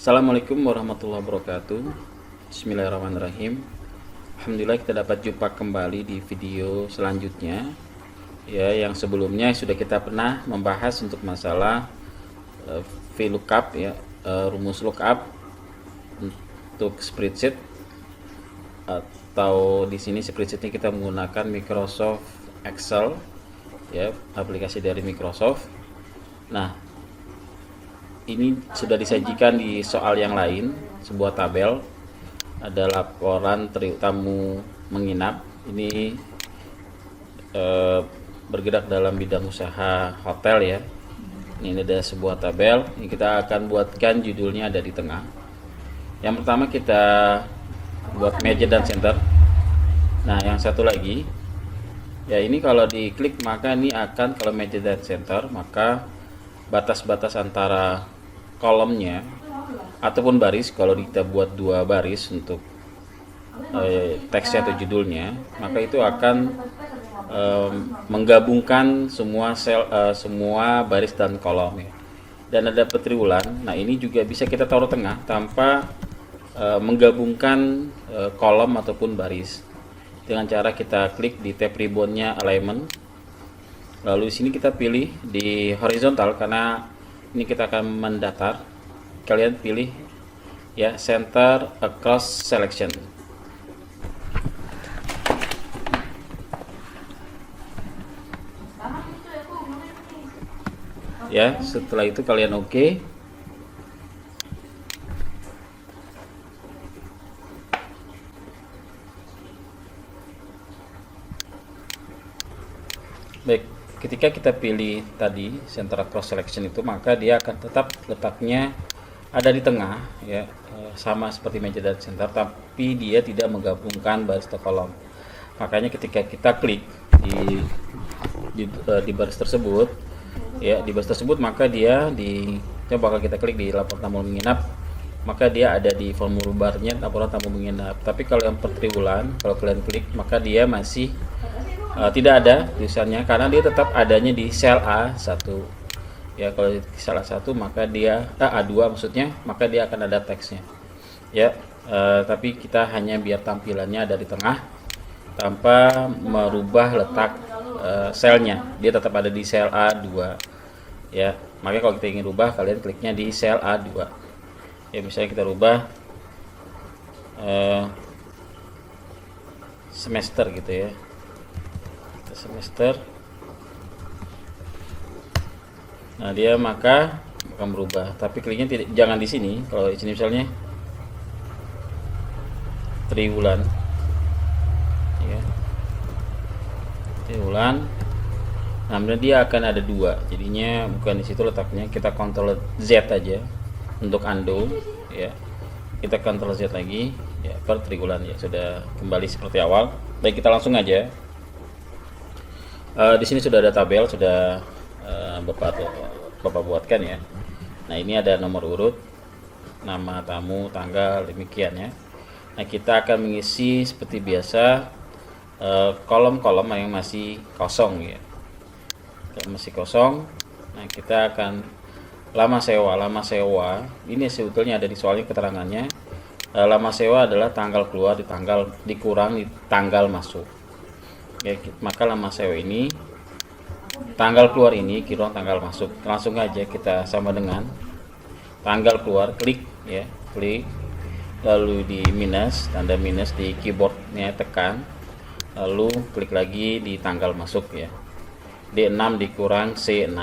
Assalamualaikum warahmatullahi wabarakatuh. Bismillahirrahmanirrahim. Alhamdulillah kita dapat jumpa kembali di video selanjutnya. Ya, yang sebelumnya sudah kita pernah membahas untuk masalah VLOOKUP ya, rumus lookup untuk spreadsheet, atau di sini spreadsheetnya kita menggunakan Microsoft Excel ya, aplikasi dari Microsoft. Nah, ini sudah disajikan di soal yang lain, sebuah tabel, ada laporan tamu menginap. Ini bergerak dalam bidang usaha hotel ya. Ini ada sebuah tabel, ini kita akan buatkan judulnya ada di tengah. Yang pertama kita buat meja dan center. Nah, yang satu lagi ya, ini kalau diklik maka ini akan, kalau meja dan center, maka batas-batas antara kolomnya ataupun baris, kalau kita buat dua baris untuk teksnya atau judulnya, maka itu akan menggabungkan semua sel, semua baris dan kolom ya. Dan ada petriwulan. Nah, ini juga bisa kita taruh tengah tanpa menggabungkan kolom ataupun baris, dengan cara kita klik di tab ribbonnya alignment. Lalu di sini kita pilih di horizontal karena ini kita akan mendatar. Kalian pilih ya, center across selection. Ya, setelah itu kalian oke. Baik, ketika kita pilih tadi center cross selection itu, maka dia akan tetap letaknya ada di tengah ya, sama seperti meja dan center, tapi dia tidak menggabungkan baris atau kolom. Makanya ketika kita klik di baris tersebut ya, di baris tersebut, maka dia coba kalau kita klik di laporan tamu menginap, maka dia ada di formulir barnya laporan tamu menginap. Tapi kalau yang per triwulan, kalau kalian klik, maka dia masih tidak ada tulisannya, karena dia tetap adanya di sel A1 ya. Kalau di sel A1 maka dia A2 maksudnya, maka dia akan ada teksnya ya. Tapi kita hanya biar tampilannya ada di tengah tanpa merubah letak selnya, dia tetap ada di sel A2 ya. Makanya kalau kita ingin rubah, kalian kliknya di sel A2 ya. Misalnya kita rubah semester gitu ya, semester. Nah, dia maka akan berubah, tapi kliknya jangan di sini. Kalau di sini misalnya triwulan ya, triwulan, nah dia akan ada dua, jadinya bukan di situ letaknya. Kita Ctrl Z aja untuk undo ya, kita Ctrl Z lagi ya, per triwulan ya, sudah kembali seperti awal. Baik, kita langsung aja. Di sini sudah ada tabel, sudah Bapak buatkan ya. Nah, ini ada nomor urut, nama tamu, tanggal, demikian ya. Nah, kita akan mengisi seperti biasa kolom-kolom yang masih kosong ya. Kalau masih kosong, nah kita akan lama sewa. Ini sebetulnya ada di soalnya keterangannya. Lama sewa adalah tanggal keluar dikurang di tanggal masuk. Ya, maka lama sewa ini tanggal keluar ini kira tanggal masuk. Langsung aja kita sama dengan tanggal keluar, klik ya, klik, lalu di minus, tanda minus di keyboardnya tekan, lalu klik lagi di tanggal masuk ya, D6 dikurang C6.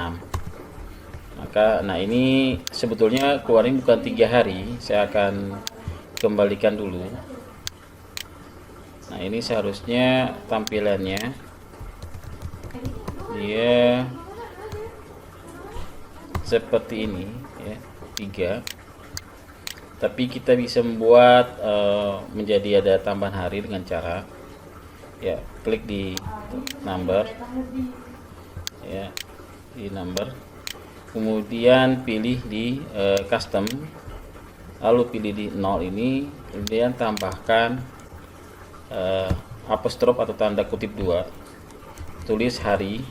Maka nah, ini sebetulnya keluarnya bukan 3 hari, saya akan kembalikan dulu. Nah, ini seharusnya tampilannya dia seperti ini ya, 3. Tapi kita bisa membuat menjadi ada tambahan hari dengan cara ya, klik di number ya, di number, kemudian pilih di custom, lalu pilih di 0 ini, kemudian tambahkan apostrof atau tanda kutip 2, tulis hari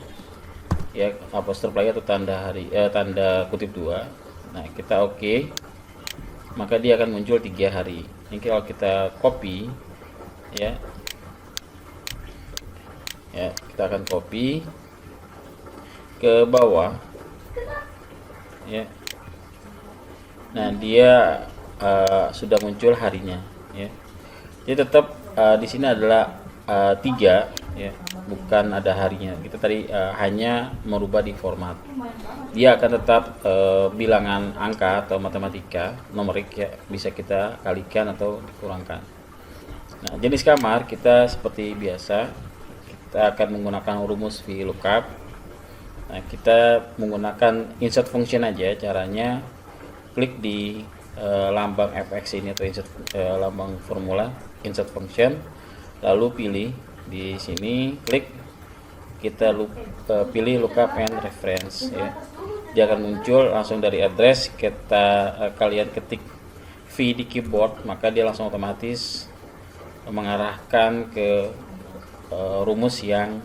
ya, apostrof lagi atau tanda kutip 2. Nah, kita oke. maka dia akan muncul 3 hari. Ini kalau kita copy ya, kita akan copy ke bawah ya. Nah, dia sudah muncul harinya ya. Jadi tetap di sini adalah 3 ya, bukan ada harinya. Kita tadi hanya merubah di format. Dia akan tetap bilangan angka atau matematika numerik ya, bisa kita kalikan atau dikurangkan. Nah, jenis kamar kita seperti biasa, kita akan menggunakan rumus VLOOKUP. Nah, kita menggunakan insert function aja. Caranya klik di lambang fx ini atau insert lambang formula, insert function, lalu pilih di sini, klik, kita pilih lookup and reference ya. Dia akan muncul langsung dari address. Kalian ketik V di keyboard, maka dia langsung otomatis mengarahkan ke rumus yang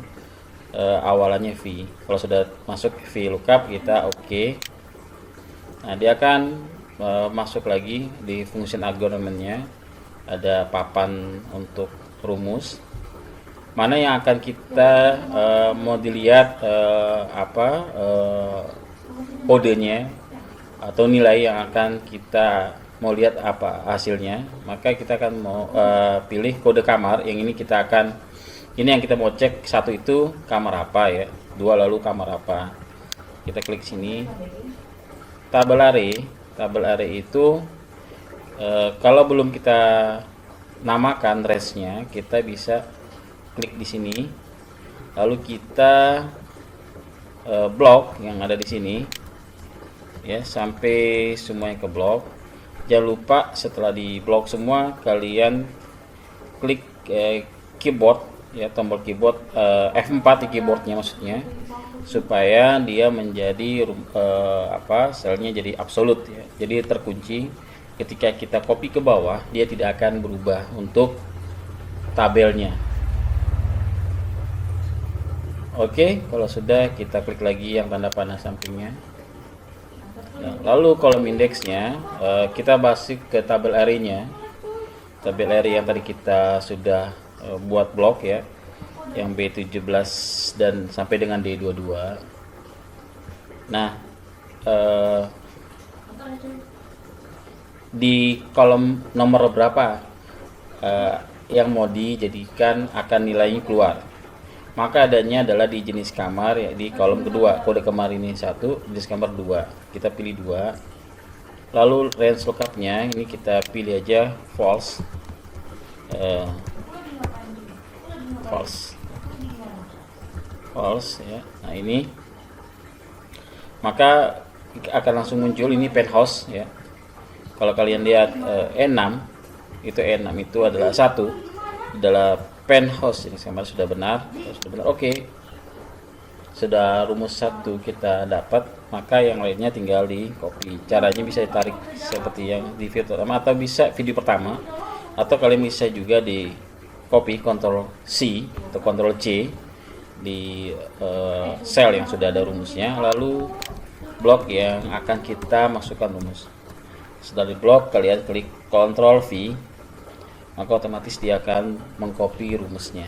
awalannya V. Kalau sudah masuk V lookup, kita oke. Nah, dia akan masuk lagi di function argumentnya. Ada papan untuk rumus, mana yang akan kita mau dilihat kodenya atau nilai yang akan kita mau lihat apa hasilnya. Maka kita akan mau pilih kode kamar. Yang ini kita akan, ini yang kita mau cek. Satu itu kamar apa ya, 2 lalu kamar apa. Kita klik sini, tabel array itu kalau belum kita namakan range-nya, kita bisa klik di sini, lalu kita blok yang ada di sini ya, sampai semuanya ke blok. Jangan lupa setelah di blok semua, kalian klik keyboard ya, tombol keyboard F4 di keyboardnya maksudnya, supaya dia menjadi selnya jadi absolut ya, jadi terkunci. Ketika kita copy ke bawah, dia tidak akan berubah untuk tabelnya. Oke, kalau sudah, kita klik lagi yang tanda panah sampingnya. Nah, lalu kolom indeksnya kita balik ke tabel array-nya. Tabel array yang tadi kita sudah buat blok ya, yang B17 dan sampai dengan D22. Nah, di kolom nomor berapa yang mau dijadikan akan nilainya keluar, maka adanya adalah di jenis kamar ya, di kolom kedua. Kode kamar ini 1, jenis kamar 2, kita pilih 2. Lalu range lookupnya ini kita pilih aja false, false ya. Nah, ini maka akan langsung muncul ini penthouse ya. Kalau kalian lihat E6 itu adalah 1 adalah penthouse. Ini kamar sudah benar, oke. Sudah rumus 1 kita dapat, maka yang lainnya tinggal di copy. Caranya bisa ditarik seperti yang di video pertama, atau bisa video pertama, atau kalian bisa juga di copy Ctrl C atau Ctrl C di sel yang sudah ada rumusnya, lalu blok yang akan kita masukkan rumus. Setelah di blok, kalian klik Ctrl V, maka otomatis dia akan mengcopy rumusnya.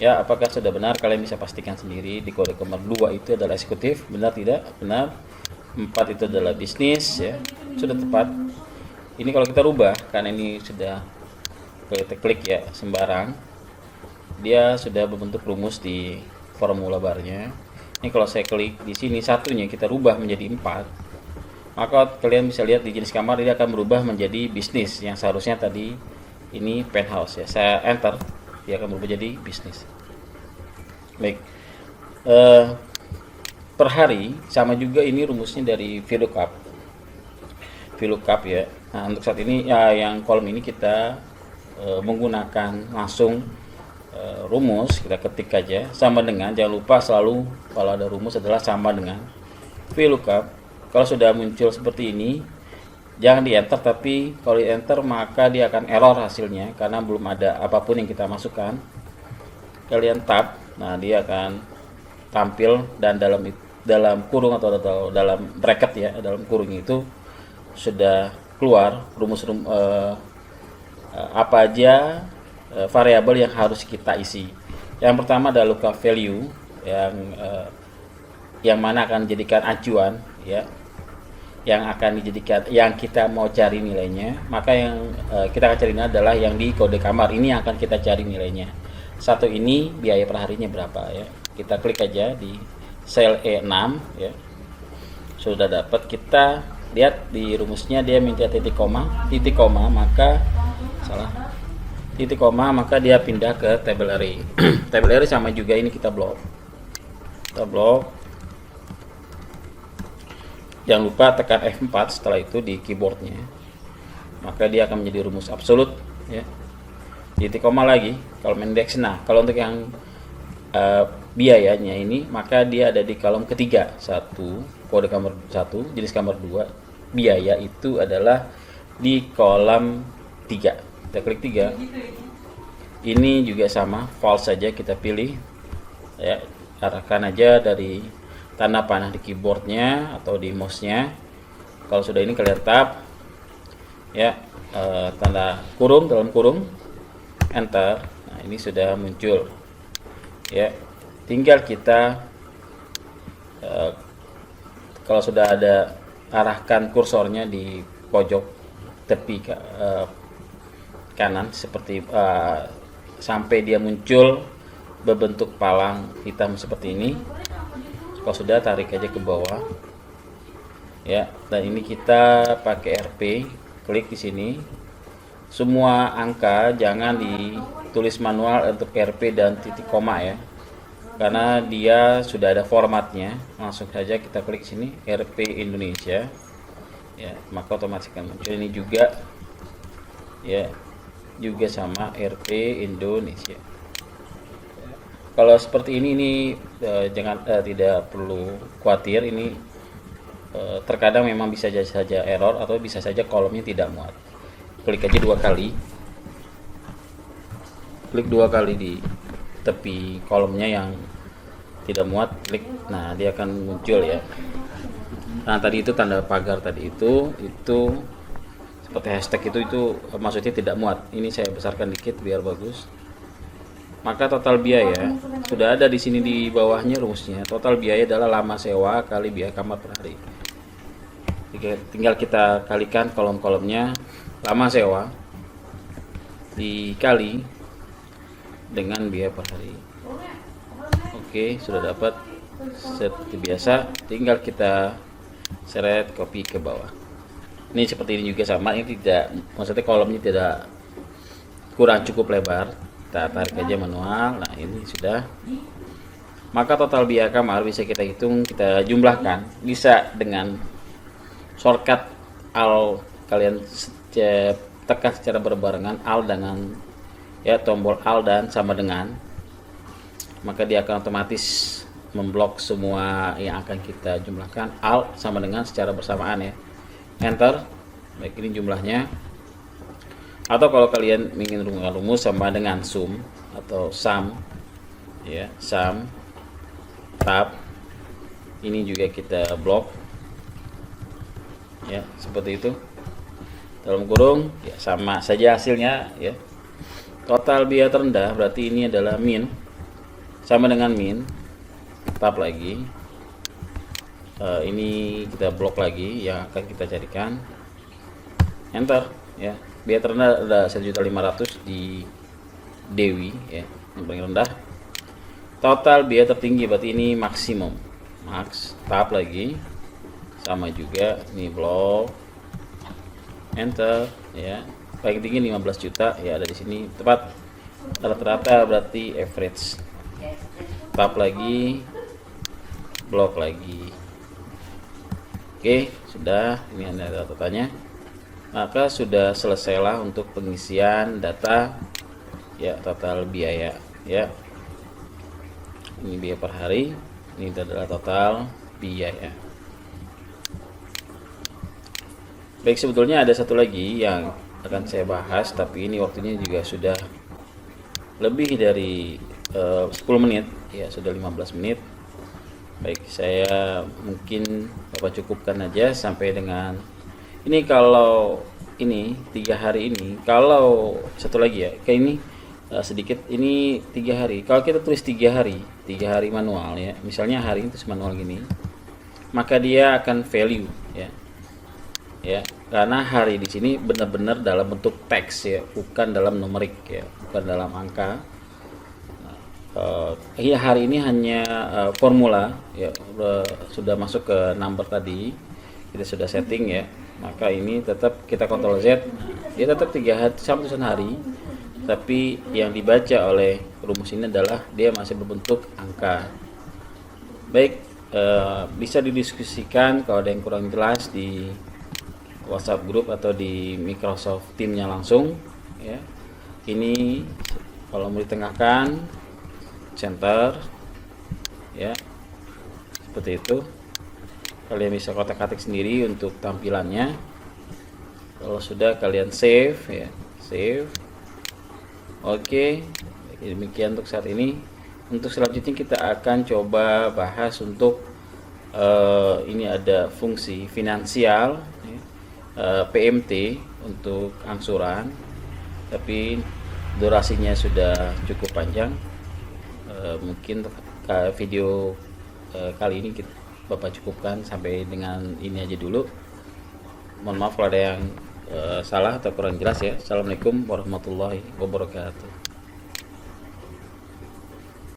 Ya, apakah sudah benar? Kalian bisa pastikan sendiri. Di kode kamar 2 itu adalah eksekutif, benar tidak? Benar. 4 itu adalah bisnis ya, sudah tepat. Ini kalau kita rubah, karena ini sudah kita klik ya sembarang, dia sudah berbentuk rumus di formula barnya. Ini kalau saya klik di sini, satunya kita rubah menjadi 4, maka kalian bisa lihat di jenis kamar dia akan berubah menjadi bisnis, yang seharusnya tadi ini penthouse ya. Saya enter, dia akan berubah jadi bisnis. Baik, per hari sama juga ini rumusnya dari VLOOKUP ya. Nah, untuk saat ini ya, yang kolom ini kita menggunakan langsung rumus, kita ketik aja sama dengan, jangan lupa selalu kalau ada rumus adalah sama dengan VLOOKUP. Kalau sudah muncul seperti ini, jangan di enter, tapi kalau di enter maka dia akan error hasilnya karena belum ada apapun yang kita masukkan. Kalian tab, nah dia akan tampil, dan dalam kurung atau dalam bracket ya, dalam kurung itu sudah keluar apa aja variabel yang harus kita isi. Yang pertama adalah lookup value yang mana akan dijadikan acuan ya, yang akan dijadikan yang kita mau cari nilainya. Maka yang kita akan cari ini adalah yang di kode kamar, ini yang akan kita cari nilainya. Satu ini biaya per harinya berapa ya, kita klik aja di sel E6 ya. Sudah dapat, kita lihat di rumusnya dia minta titik koma, maka maka dia pindah ke table array. Table array sama juga, ini kita blok. Jangan lupa tekan F4 setelah itu di keyboardnya, maka dia akan menjadi rumus absolut ya. Titik koma lagi kolom indeks. Nah, kalau untuk yang biayanya ini, maka dia ada di kolom ketiga. Satu, kode kamar 1, jenis kamar 2, biaya itu adalah di kolom 3. Kita klik 3. Ini juga sama, false saja kita pilih ya, arahkan aja dari tanda panah di keyboardnya atau di mouse-nya. Kalau sudah ini kalian tab ya, tanda kurung, dalam kurung, enter. Nah, ini sudah muncul ya. Tinggal kita kalau sudah ada, arahkan kursornya di pojok tepi kanan seperti sampai dia muncul berbentuk palang hitam seperti ini. Kalau sudah, tarik aja ke bawah ya. Dan ini kita pakai RP, klik di sini. Semua angka jangan ditulis manual untuk RP dan titik koma ya, karena dia sudah ada formatnya. Langsung saja kita klik sini RP Indonesia ya, maka otomatis akan muncul. Ini juga ya, juga sama RP Indonesia. Kalau seperti ini tidak perlu khawatir. Ini terkadang memang bisa saja error atau bisa saja kolomnya tidak muat. Klik aja 2 kali, klik 2 kali di tepi kolomnya yang tidak muat, klik. Nah, dia akan muncul ya. Nah, tadi itu tanda pagar tadi itu seperti hashtag itu maksudnya tidak muat. Ini saya besarkan dikit biar bagus. Maka total biaya sudah ada di sini di bawahnya rumusnya. Total biaya adalah lama sewa kali biaya kamar per hari. Tinggal kita kalikan kolom-kolomnya, lama sewa dikali dengan biaya per hari. Oke, sudah dapat. Seperti biasa, tinggal kita seret copy ke bawah. Ini seperti ini juga sama. Ini tidak, maksudnya kolomnya tidak kurang cukup lebar. Kita tarik aja manual. Nah, ini sudah. Maka total biaya kamar bisa kita hitung, kita jumlahkan. Bisa dengan shortcut Alt, kalian tekan secara berbarengan Alt dengan ya, tombol Alt dan sama dengan, maka dia akan otomatis memblok semua yang akan kita jumlahkan. Alt sama dengan secara bersamaan ya, enter. Baik, ini jumlahnya. Atau kalau kalian ingin rumus sama dengan sum atau sum ya, sum tab, ini juga kita blok ya, seperti itu. Dalam kurung ya, sama saja hasilnya ya. Total biaya terendah berarti ini adalah min, sama dengan min, tab lagi. Ini kita blok lagi yang akan kita carikan, enter ya. Biaya terendah ada 1.500.000 di Dewi ya, yang paling rendah. Total biaya tertinggi berarti ini maksimum, max, tab lagi, sama juga ini blok, enter ya. Paling tinggi 15 juta ya, ada di sini tepat. Rata-rata berarti average, tab lagi, blok lagi. Oke, sudah. Ini ada datanya. Maka sudah selesailah untuk pengisian data ya, total biaya ya. Ini biaya per hari, ini adalah total biaya. Baik, sebetulnya ada satu lagi yang akan saya bahas, tapi ini waktunya juga sudah lebih dari 10 menit ya, sudah 15 menit. Baik, saya mungkin Bapak cukupkan aja sampai dengan Ini kalau ini 3 hari ini, kalau satu lagi ya, kayak ini sedikit ini 3 hari. Kalau kita tulis 3 hari manual ya, misalnya hari ini tulis manual gini, maka dia akan value ya, ya karena hari di sini benar-benar dalam bentuk teks ya, bukan dalam numerik ya, bukan dalam angka. Ya hari ini hanya formula ya, sudah masuk ke number tadi, kita sudah setting ya, maka ini tetap kita Ctrl Z, dia tetap 3 hari sama tulisan hari, tapi yang dibaca oleh rumus ini adalah dia masih berbentuk angka. Baik, bisa didiskusikan kalau ada yang kurang jelas di WhatsApp group atau di Microsoft Teams-nya langsung ya. Ini kalau mau ditengahkan center ya, seperti itu. Kalian bisa kotak-katik sendiri untuk tampilannya. Kalau sudah kalian save ya, save. Oke, demikian untuk saat ini. Untuk selanjutnya kita akan coba bahas untuk ini ada fungsi finansial ya, PMT untuk angsuran, tapi durasinya sudah cukup panjang. Mungkin video kali ini Bapak cukupkan sampai dengan ini aja dulu. Mohon maaf kalau ada yang salah atau kurang jelas ya. Assalamualaikum warahmatullahi wabarakatuh.